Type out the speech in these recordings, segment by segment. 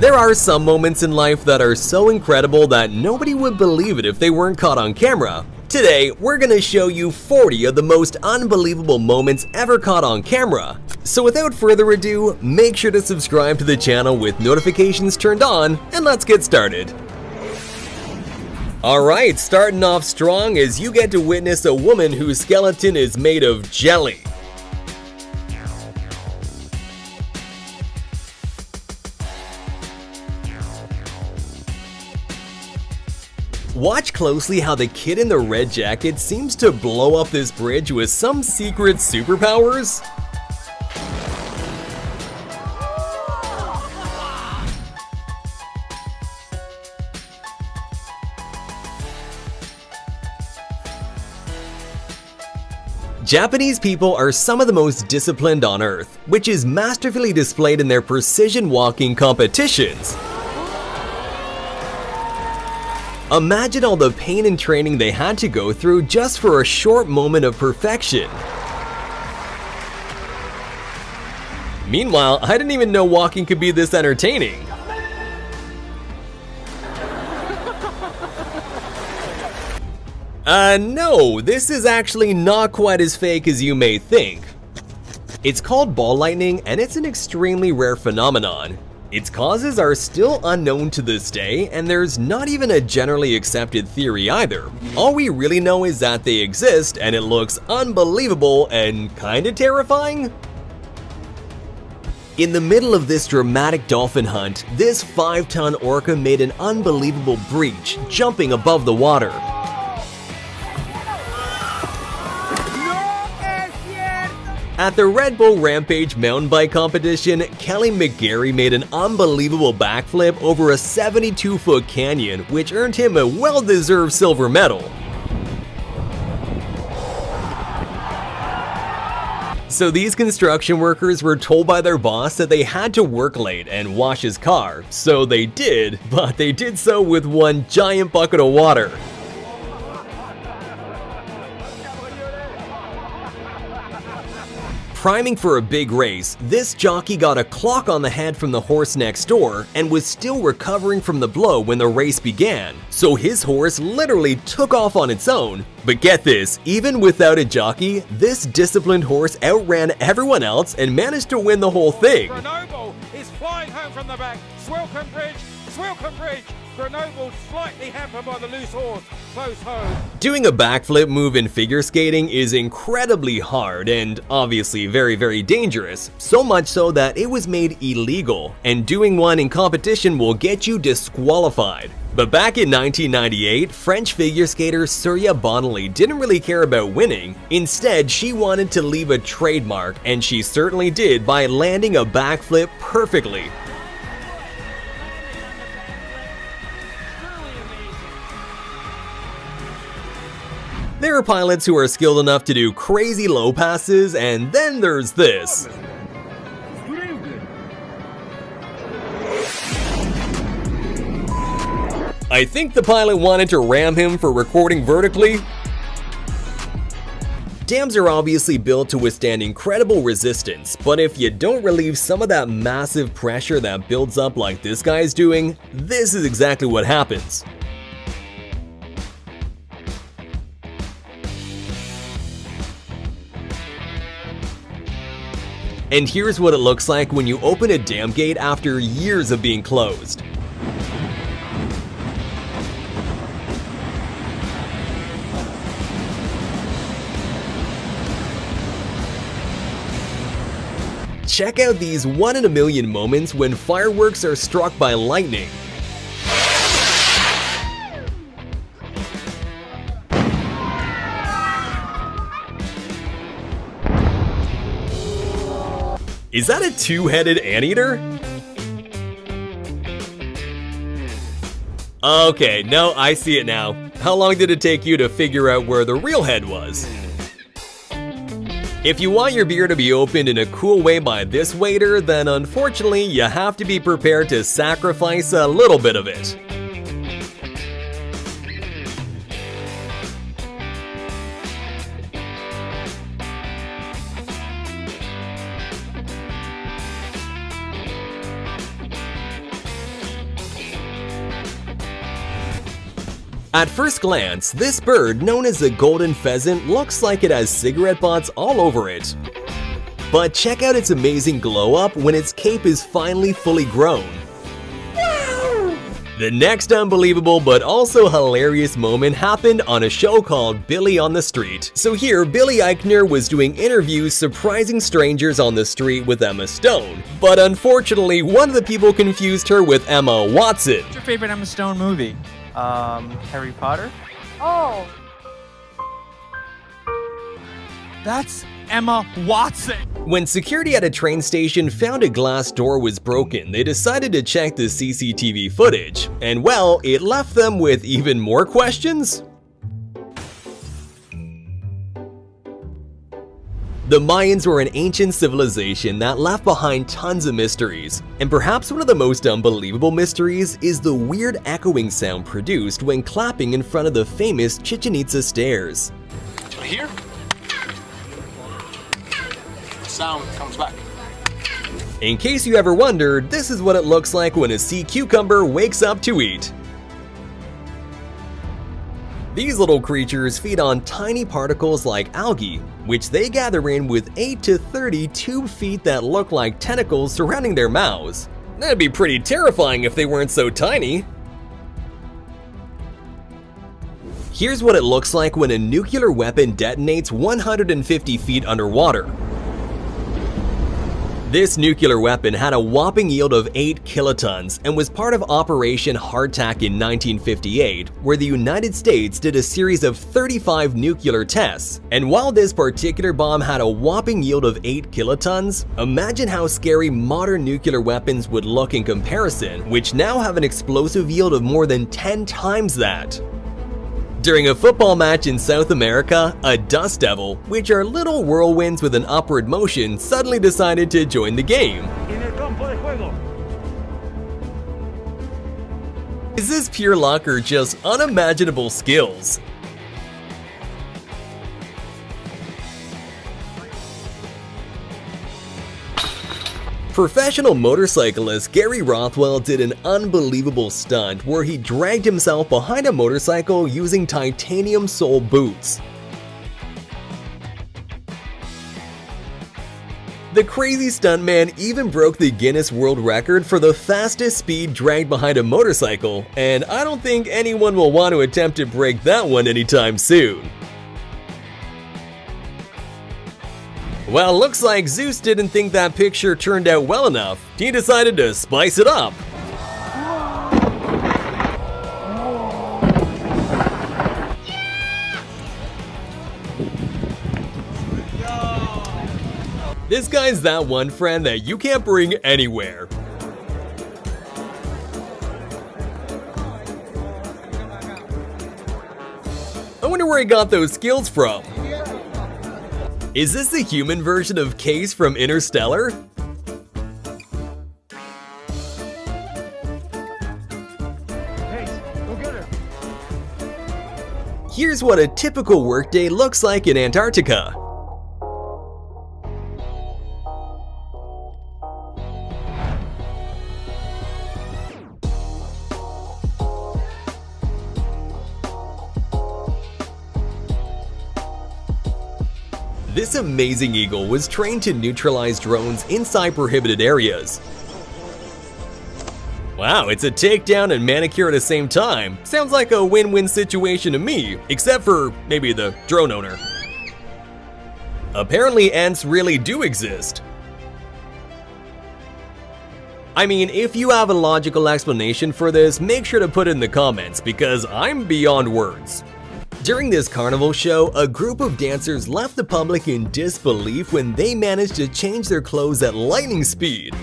There are some moments in life that are so incredible that nobody would believe it if they weren't caught on camera. Today, we're gonna show you 40 of the most unbelievable moments ever caught on camera. So without further ado, make sure to subscribe to the channel with notifications turned on, and let's get started. Alright, starting off strong as you get to witness a woman whose skeleton is made of jelly. Watch closely how the kid in the red jacket seems to blow up this bridge with some secret superpowers. Japanese people are some of the most disciplined on earth, which is masterfully displayed in their precision walking competitions. Imagine all the pain and training they had to go through just for a short moment of perfection. Meanwhile, I didn't even know walking could be this entertaining. No, this is actually not quite as fake as you may think. It's called ball lightning, and it's an extremely rare phenomenon. Its causes are still unknown to this day, and there's not even a generally accepted theory either. All we really know is that they exist, and it looks unbelievable and kinda terrifying. In the middle of this dramatic dolphin hunt, this 5-ton orca made an unbelievable breach, jumping above the water. At the Red Bull Rampage mountain bike competition, Kelly McGarry made an unbelievable backflip over a 72-foot canyon, which earned him a well-deserved silver medal. So these construction workers were told by their boss that they had to work late and wash his car, so they did, but they did so with one giant bucket of water. Priming for a big race, this jockey got a clock on the head from the horse next door and was still recovering from the blow when the race began, so his horse literally took off on its own. But get this, even without a jockey, this disciplined horse outran everyone else and managed to win the whole thing. Grenoble is flying home from the back. Swilcombe Bridge, Swilcombe Bridge. Grenoble slightly hampered by the loose horse. Close home. Doing a backflip move in figure skating is incredibly hard and obviously very dangerous, so much so that it was made illegal, and doing one in competition will get you disqualified. But back in 1998, French figure skater Surya Bonelli didn't really care about winning. Instead, she wanted to leave a trademark, and she certainly did by landing a backflip perfectly. There are pilots who are skilled enough to do crazy low passes, and then there's this. I think the pilot wanted to ram him for recording vertically. Dams are obviously built to withstand incredible resistance, but if you don't relieve some of that massive pressure that builds up like this guy's doing, this is exactly what happens. And here's what it looks like when you open a dam gate after years of being closed. Check out these 1 in a million moments when fireworks are struck by lightning. Is that a two-headed anteater? Okay, no, I see it now. How long did it take you to figure out where the real head was? If you want your beer to be opened in a cool way by this waiter, then unfortunately you have to be prepared to sacrifice a little bit of it. At first glance, this bird, known as the golden pheasant, looks like it has cigarette butts all over it. But check out its amazing glow up when its cape is finally fully grown. The next unbelievable but also hilarious moment happened on a show called Billy on the Street. So here, Billy Eichner was doing interviews surprising strangers on the street with Emma Stone. But unfortunately, one of the people confused her with Emma Watson. What's your favorite Emma Stone movie? Harry Potter? Oh, That's Emma Watson. When security at a train station found a glass door was broken, they decided to check the CCTV footage. And well, it left them with even more questions. The Mayans were an ancient civilization that left behind tons of mysteries, and perhaps one of the most unbelievable mysteries is the weird echoing sound produced when clapping in front of the famous Chichen Itza stairs. Here, sound comes back. In case you ever wondered, this is what it looks like when a sea cucumber wakes up to eat. These little creatures feed on tiny particles like algae, which they gather in with 8 to 30 tube feet that look like tentacles surrounding their mouths. That'd be pretty terrifying if they weren't so tiny. Here's what it looks like when a nuclear weapon detonates 150 feet underwater. This nuclear weapon had a whopping yield of 8 kilotons and was part of Operation Hardtack in 1958, where the United States did a series of 35 nuclear tests. And while this particular bomb had a whopping yield of 8 kilotons, imagine how scary modern nuclear weapons would look in comparison, which now have an explosive yield of more than 10 times that. During a football match in South America, a dust devil, which are little whirlwinds with an upward motion, suddenly decided to join the game. Is this pure luck or just unimaginable skills? Professional motorcyclist Gary Rothwell did an unbelievable stunt where he dragged himself behind a motorcycle using titanium sole boots. The crazy stuntman even broke the Guinness World Record for the fastest speed dragged behind a motorcycle, and I don't think anyone will want to attempt to break that one anytime soon. Well, looks like Zeus didn't think that picture turned out well enough. He decided to spice it up. This guy's that one friend that you can't bring anywhere. I wonder where he got those skills from. Is this the human version of Case from Interstellar? Here's what a typical workday looks like in Antarctica. This amazing eagle was trained to neutralize drones inside prohibited areas. Wow, it's a takedown and manicure at the same time. Sounds like a win-win situation to me, except for maybe the drone owner. Apparently ants really do exist. I mean, if you have a logical explanation for this, make sure to put it in the comments because I'm beyond words. During this carnival show, a group of dancers left the public in disbelief when they managed to change their clothes at lightning speed.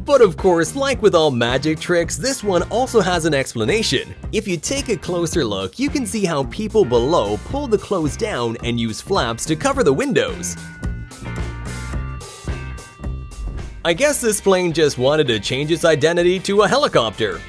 But of course, like with all magic tricks, this one also has an explanation. If you take a closer look, you can see how people below pull the clothes down and use flaps to cover the windows. I guess this plane just wanted to change its identity to a helicopter.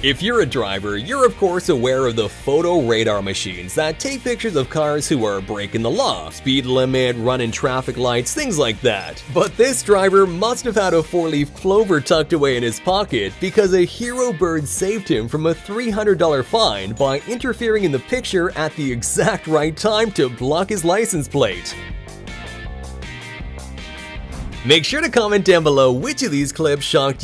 If you're a driver, you're of course aware of the photo radar machines that take pictures of cars who are breaking the law, speed limit, running traffic lights, things like that. But this driver must have had a 4-leaf clover tucked away in his pocket because a hero bird saved him from a $300 fine by interfering in the picture at the exact right time to block his license plate. Make sure to comment down below which of these clips shocked you.